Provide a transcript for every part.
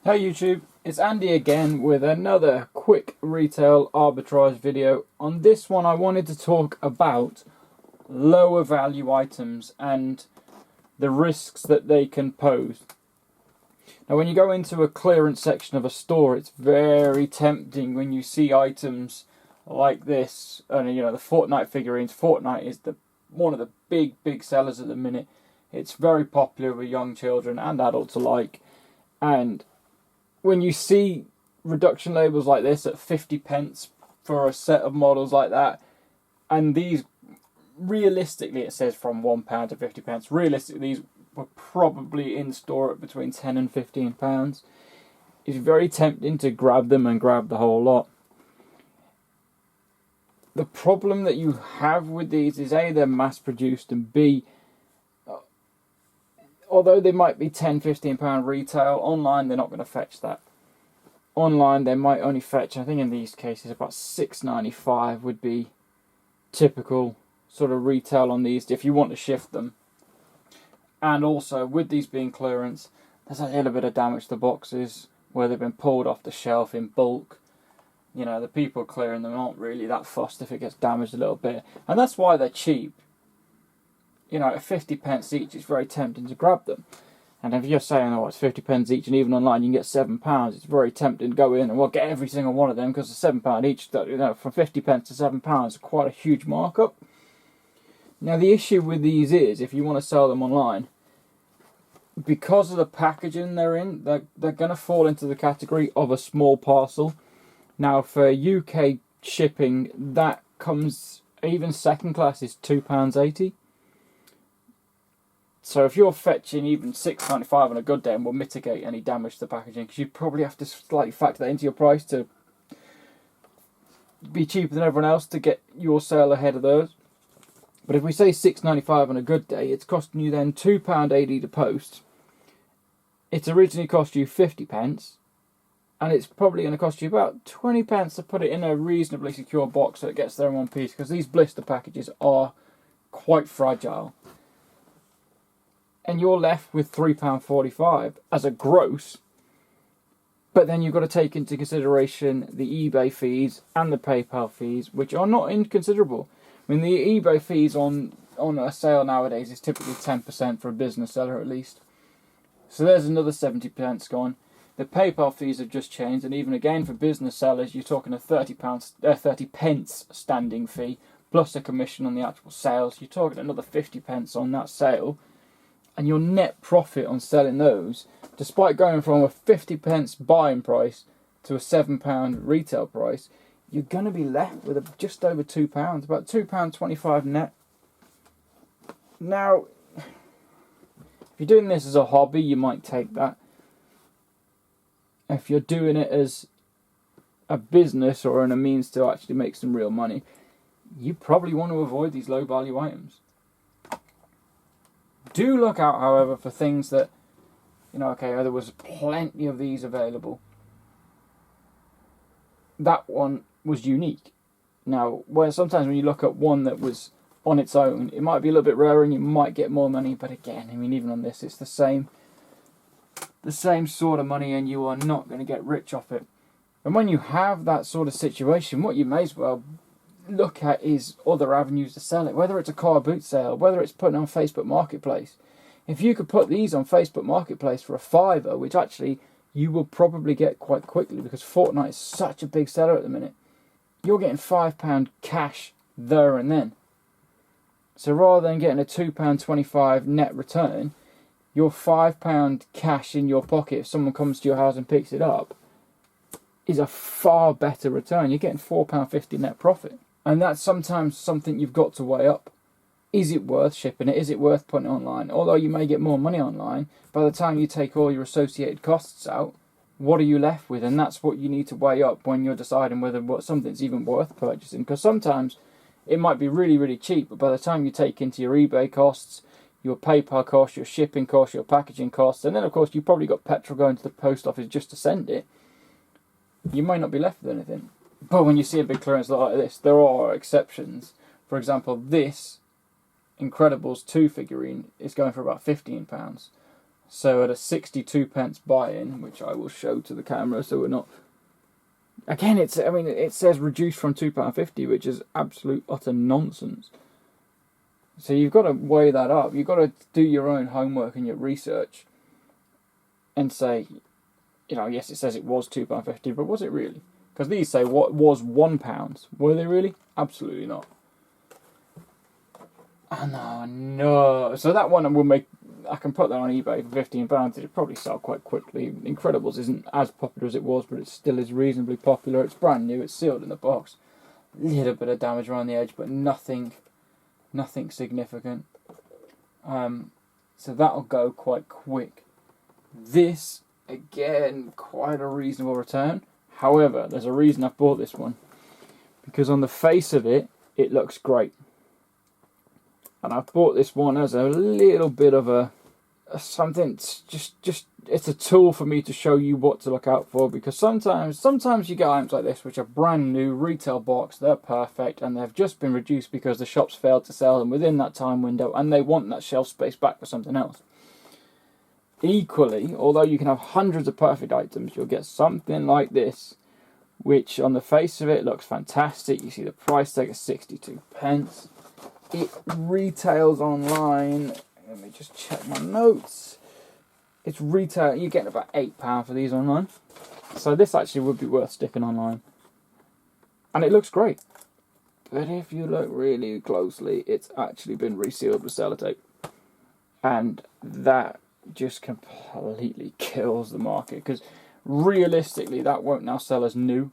Hey YouTube, it's Andy again with another quick retail arbitrage video. On this one I wanted to talk about lower value items and the risks that they can pose. Now when you go into a clearance section of a store, it's very tempting when you see items like this. And you know, the Fortnite figurines. Fortnite is one of the big sellers at the minute. It's very popular with young children and adults alike. And when you see reduction labels like this at 50 pence for a set of models like that, and these, realistically it says from £1 to 50 pence, realistically these were probably in store at between £10 and £15, it's very tempting to grab them and grab the whole lot. The problem that you have with these is A, they're mass produced, and B, although they might be £10, £15 retail, online they're not going to fetch that. Online they might only fetch, I think in these cases, about £6.95 would be typical sort of retail on these if you want to shift them. And also, with these being clearance, there's a little bit of damage to the boxes where they've been pulled off the shelf in bulk. You know, the people clearing them aren't really that fussed if it gets damaged a little bit. And that's why they're cheap. You know, at 50 pence each, it's very tempting to grab them. And if you're saying, oh, it's 50 pence each, and even online you can get £7, it's very tempting to go in and get every single one of them, because the £7 each, you know, from 50 pence to £7 is quite a huge markup. Now the issue with these is, if you want to sell them online, because of the packaging they're in, they're going to fall into the category of a small parcel. Now for UK shipping, that comes, even second class is £2.80. So if you're fetching even £6.95 on a good day, and will mitigate any damage to the packaging, because you probably have to slightly factor that into your price to be cheaper than everyone else to get your sale ahead of theirs. But if we say £6.95 on a good day, it's costing you then £2.80 to post. It's originally cost you 50 pence, and it's probably going to cost you about 20 pence to put it in a reasonably secure box so it gets there in one piece, because these blister packages are quite fragile. And you're left with £3.45 as a gross. But then you've got to take into consideration the eBay fees and the PayPal fees, which are not inconsiderable. I mean, the eBay fees on a sale nowadays is typically 10% for a business seller at least. So there's another 70 pence gone. The PayPal fees have just changed, and even again for business sellers, you're talking a 30 pence standing fee, plus a commission on the actual sales. You're talking another 50 pence on that sale. And your net profit on selling those, despite going from a 50 pence buying price to a £7 retail price, you're going to be left with just over £2, about £2.25 net. Now, if you're doing this as a hobby, you might take that. If you're doing it as a business or in a means to actually make some real money, you probably want to avoid these low value items. Do look out, however, for things that, you know, okay, there was plenty of these available. That one was unique. Now, where sometimes when you look at one that was on its own, it might be a little bit rarer and you might get more money, but again, I mean, even on this, it's the same sort of money, and you are not going to get rich off it. And when you have that sort of situation, what you may as well look at is other avenues to sell it, whether it's a car boot sale, whether it's putting on Facebook Marketplace. If you could put these on Facebook Marketplace for a £5, which actually you will probably get quite quickly because Fortnite is such a big seller at the minute, you're getting £5 cash there and then. So rather than getting a £2.25 net return, your £5 cash in your pocket if someone comes to your house and picks it up is a far better return. You're getting £4.50 net profit. And that's sometimes something you've got to weigh up. Is it worth shipping it? Is it worth putting it online? Although you may get more money online, by the time you take all your associated costs out, what are you left with? And that's what you need to weigh up when you're deciding whether something's even worth purchasing. Because sometimes it might be really, really cheap, but by the time you take into your eBay costs, your PayPal costs, your shipping costs, your packaging costs, and then of course you've probably got petrol going to the post office just to send it, you might not be left with anything. But when you see a big clearance like this, there are exceptions. For example, this Incredibles 2 figurine is going for about £15. So at a 62p buy-in, which I will show to the camera, so we're not. Again, it says reduced from £2.50, which is absolute utter nonsense. So you've got to weigh that up. You've got to do your own homework and your research, and say, yes, it says it was £2.50, but was it really? Because these say what was £1. Were they really? Absolutely not. Oh no. So that one I can put that on eBay for £15. It'd probably sell quite quickly. Incredibles isn't as popular as it was, but it still is reasonably popular. It's brand new. It's sealed in the box. A little bit of damage around the edge, but nothing significant. So that'll go quite quick. This, again, quite a reasonable return. However, there's a reason I've bought this one. Because on the face of it, it looks great. And I've bought this one as a little bit of a something. Just it's a tool for me to show you what to look out for, because sometimes you get items like this which are brand new, retail box, they're perfect, and they've just been reduced because the shops failed to sell them within that time window, and they want that shelf space back for something else. Equally, although you can have hundreds of perfect items, you'll get something like this, which on the face of it looks fantastic. You see the price tag is 62p. It retails online. Let me just check my notes. It's retail. You're getting about £8 for these online. So this actually would be worth sticking online. And it looks great. But if you look really closely, it's actually been resealed with sellotape. And that just completely kills the market. Because realistically, that won't now sell as new.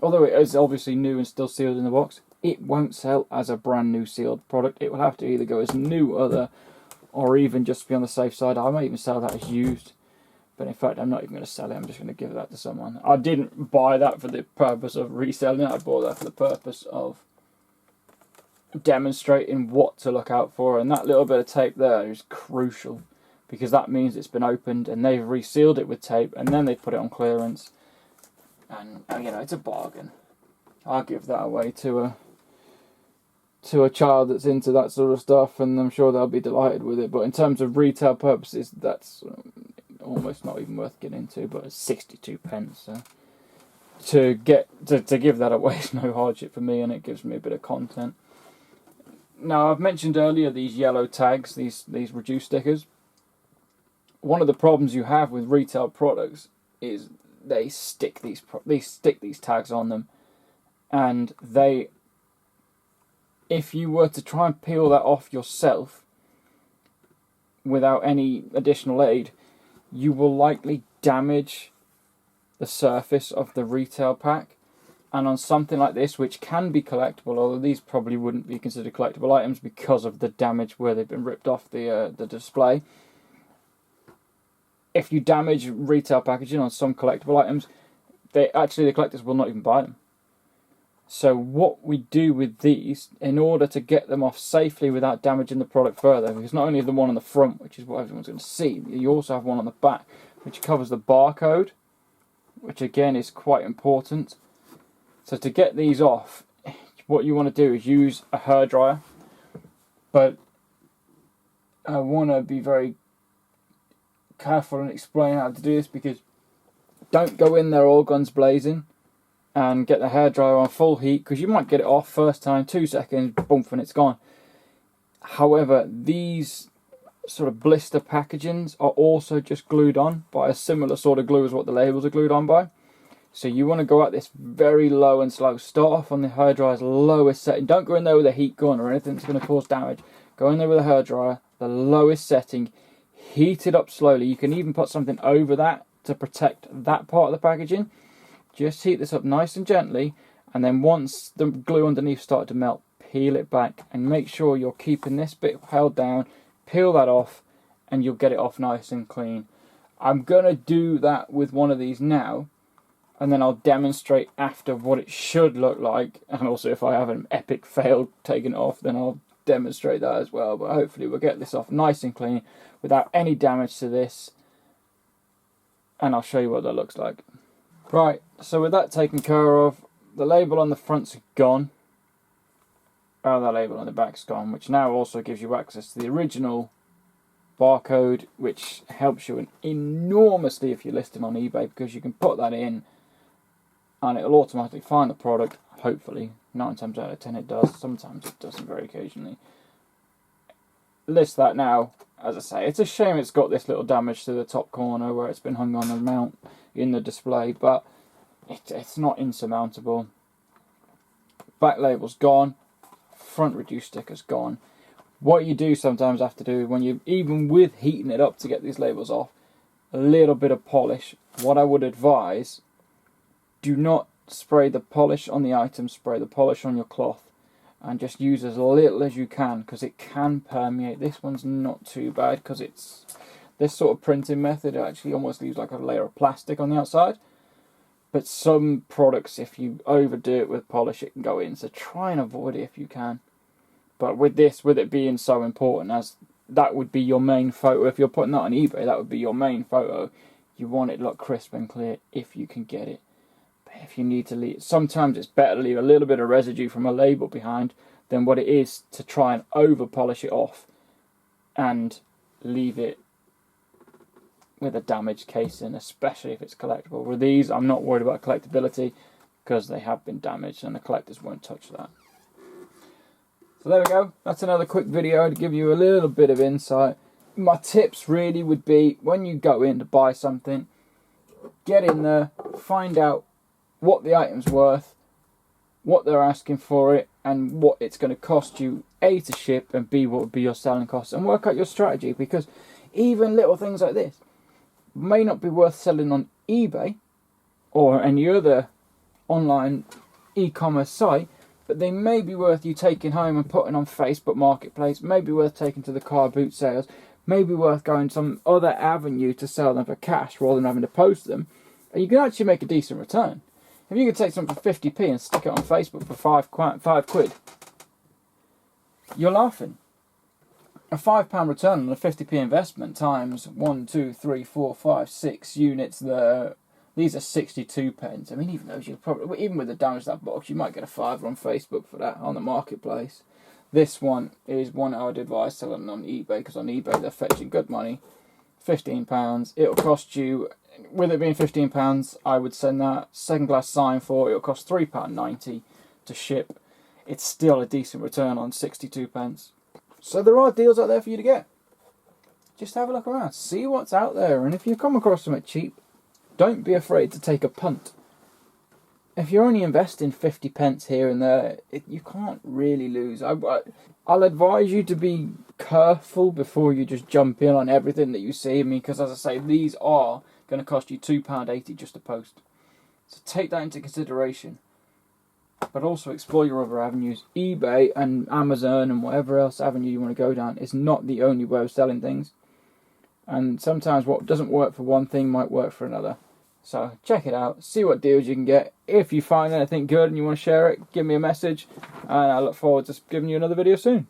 Although it is obviously new and still sealed in the box, it won't sell as a brand new sealed product. It will have to either go as new, or even just be on the safe side. I might even sell that as used. But in fact, I'm not even going to sell it. I'm just going to give that to someone. I didn't buy that for the purpose of reselling it. I bought that for the purpose of demonstrating what to look out for. And that little bit of tape there is crucial, because that means it's been opened and they've resealed it with tape and then they put it on clearance. And it's a bargain. I'll give that away to a child that's into that sort of stuff, and I'm sure they'll be delighted with it. But in terms of retail purposes, that's almost not even worth getting into. But it's 62p, so to give that away is no hardship for me, and it gives me a bit of content. Now, I've mentioned earlier these yellow tags, these reduced stickers. One of the problems you have with retail products is they stick these tags on them, and if you were to try and peel that off yourself without any additional aid, you will likely damage the surface of the retail pack. And on something like this, which can be collectible, although these probably wouldn't be considered collectible items because of the damage where they've been ripped off the display. If you damage retail packaging on some collectible items, the collectors will not even buy them. So what we do with these, in order to get them off safely without damaging the product further, because not only the one on the front, which is what everyone's going to see, you also have one on the back, which covers the barcode, which again is quite important. So to get these off, what you want to do is use a hairdryer, but I want to be very careful and explain how to do this, because don't go in there all guns blazing and get the hairdryer on full heat, because you might get it off first time, 2 seconds, boom, and it's gone. However, these sort of blister packagings are also just glued on by a similar sort of glue as what the labels are glued on by. So you want to go at this very low and slow. Start off on the hairdryer's lowest setting. Don't go in there with a heat gun or anything that's going to cause damage. Go in there with a hairdryer, the lowest setting, heat it up slowly. You can even put something over that to protect that part of the packaging. Just heat this up nice and gently, and then once the glue underneath started to melt, peel it back and make sure you're keeping this bit held down. Peel that off and you'll get it off nice and clean. I'm going to do that with one of these now, and then I'll demonstrate after what it should look like, and also if I have an epic fail taking it off, then I'll demonstrate that as well. But hopefully we'll get this off nice and clean without any damage to this, and I'll show you what that looks like. Right, so with that taken care of, the label on the front's gone. Oh, that label on the back's gone, which now also gives you access to the original barcode, which helps you enormously if you're listing on eBay, because you can put that in and it'll automatically find the product. Hopefully, 9 times out of 10 it does. Sometimes it doesn't, very occasionally. List that now. As I say, it's a shame it's got this little damage to the top corner where it's been hung on the mount in the display, but it's not insurmountable. Back label's gone, front reduced sticker's gone. What you do sometimes have to do, when you, even with heating it up to get these labels off, a little bit of polish. What I would advise, do not spray the polish on the item, spray the polish on your cloth, and just use as little as you can, because it can permeate. This one's not too bad because it's this sort of printing method actually almost leaves like a layer of plastic on the outside. But some products, if you overdo it with polish, it can go in, so try and avoid it if you can. But with this, with it being so important, as that would be your main photo, if you're putting that on eBay, that would be your main photo. You want it to look crisp and clear if you can get it. If you need to leave, sometimes it's better to leave a little bit of residue from a label behind than what it is to try and over polish it off and leave it with a damaged casing, especially if it's collectible. With these, I'm not worried about collectability because they have been damaged and the collectors won't touch that. So there we go. That's another quick video to give you a little bit of insight. My tips really would be, when you go in to buy something, get in there, find out what the item's worth, what they're asking for it, and what it's going to cost you, A, to ship, and B, what would be your selling costs, and work out your strategy, because even little things like this may not be worth selling on eBay or any other online e-commerce site, but they may be worth you taking home and putting on Facebook Marketplace, may be worth taking to the car boot sales, may be worth going some other avenue to sell them for cash rather than having to post them, and you can actually make a decent return. If you could take something for 50p and stick it on Facebook for five quid, you're laughing. A £5 return on a 50p investment times 1, 2, 3, 4, 5, 6 units there. These are 62 pence. I mean, even those, you probably, even with the damage to that box, you might get a £5 on Facebook for that on the marketplace. This one is one I would advise selling on eBay, because on eBay they're fetching good money. £15. It'll cost you, with it being £15, I would send that second class sign for. It'll cost £3.90 to ship. It's still a decent return on 62 pence. So there are deals out there for you to get. Just have a look around, see what's out there, and if you come across something cheap, don't be afraid to take a punt. If you're only investing 50 pence here and there, you can't really lose. I'll advise you to be careful before you just jump in on everything that you see. I mean, because as I say, these are going to cost you £2.80 just to post. So take that into consideration. But also explore your other avenues. eBay and Amazon and whatever else avenue you want to go down is not the only way of selling things. And sometimes what doesn't work for one thing might work for another. So check it out, see what deals you can get. If you find anything good and you want to share it, give me a message, and I look forward to giving you another video soon.